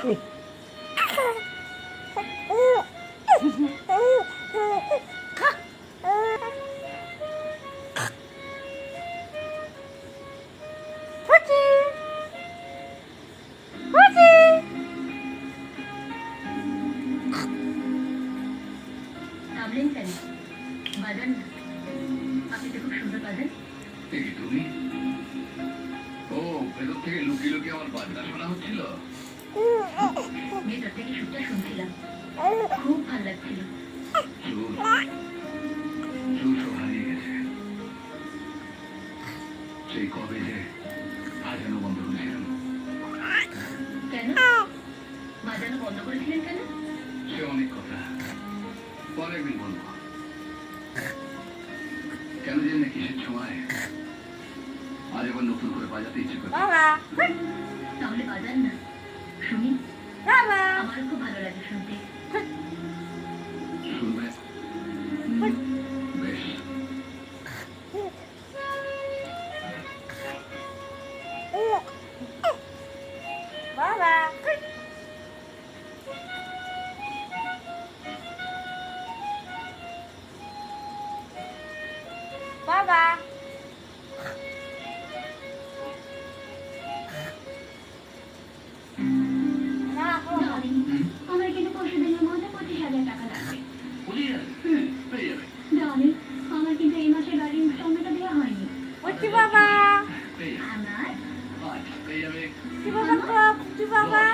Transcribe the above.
খুব ভালো লাগছিল। সেই কবে যে বাজানো বন্ধ করেছিলাম। কেন বাজানো বন্ধ করেছিলেন কেন? সে অনেক কথা পরে আমি বলবো। কেন জানি না কিসের সময় আজ আবার নতুন করে বাজাতে ইচ্ছে করে। তাহলে বাজান না, শুনি। আমার খুব ভালো লাগে শুনতে। শুনবে? বেশ। বাবা বাবা আমার কিন্তু পরশু দিনের মধ্যে 25,000 টাকা লাগবে। আমার কিন্তু এই মাসে গাড়ির ইনস্টলমেন্টটা দেওয়া হয়নি। বাবা আমার বাবা